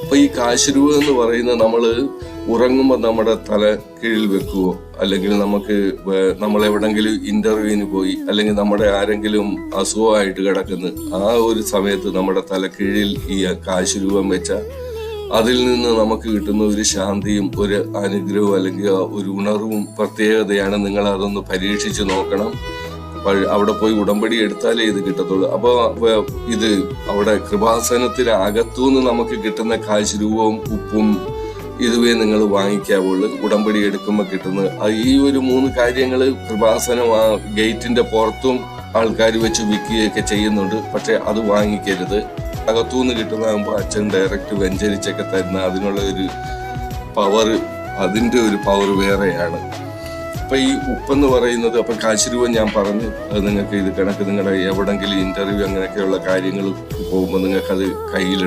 അപ്പൊ ഈ കാശുരൂപ എന്ന് പറയുന്നത് നമ്മള് ഉറങ്ങുമ്പോൾ നമ്മുടെ തല കീഴിൽ വെക്കുവോ, അല്ലെങ്കിൽ നമ്മളെവിടെങ്കിലും ഇന്റർവ്യൂവിന് പോയി, അല്ലെങ്കിൽ നമ്മുടെ ആരെങ്കിലും അസുഖമായിട്ട് കിടക്കുന്നു, ആ ഒരു സമയത്ത് നമ്മുടെ തല കീഴിൽ ഈ കാശുരൂപം വെച്ച അതിൽ നിന്ന് നമുക്ക് കിട്ടുന്ന ഒരു ശാന്തിയും ഒരു അനുഗ്രഹവും അല്ലെങ്കിൽ ഒരു ഉണർവും പ്രത്യേകതയാണ്. നിങ്ങൾ അതൊന്ന് പരീക്ഷിച്ച് നോക്കണം. അവിടെ പോയി ഉടമ്പടി എടുത്താലേ ഇത് കിട്ടത്തുള്ളൂ. അപ്പൊ ഇത് അവിടെ കൃപാസനത്തിന് അകത്തുനിന്ന് നമുക്ക് കിട്ടുന്ന കാശുരൂപവും ഉപ്പും ഇതുവേ നിങ്ങൾ വാങ്ങിക്കാവുള്ളൂ. ഉടമ്പടി എടുക്കുമ്പോൾ കിട്ടുന്നത് ഈ ഒരു 3 കാര്യങ്ങൾ കൃപാസനം ഗേറ്റിന്റെ പുറത്തും ആൾക്കാർ വെച്ച് വിൽക്കുകയൊക്കെ ചെയ്യുന്നുണ്ട്. പക്ഷെ അത് വാങ്ങിക്കരുത്. അകത്തുനിന്ന് കിട്ടുന്നതാകുമ്പോൾ അച്ഛൻ ഡയറക്റ്റ് വെഞ്ചരിച്ചൊക്കെ തരുന്ന അതിനുള്ള ഒരു പവർ, അതിന്റെ ഒരു പവർ വേറെയാണ്. അപ്പൊ ഈ ഉപ്പെന്ന് പറയുന്നത്, അപ്പൊ കാശുരൂപം ഞാൻ പറഞ്ഞു, അത് നിങ്ങൾക്ക് ഇത് കണക്ക് നിങ്ങളുടെ എവിടെങ്കിലും ഇന്റർവ്യൂ അങ്ങനെയൊക്കെയുള്ള കാര്യങ്ങൾ പോകുമ്പോൾ നിങ്ങൾക്ക് അത് കയ്യിലെടുത്ത്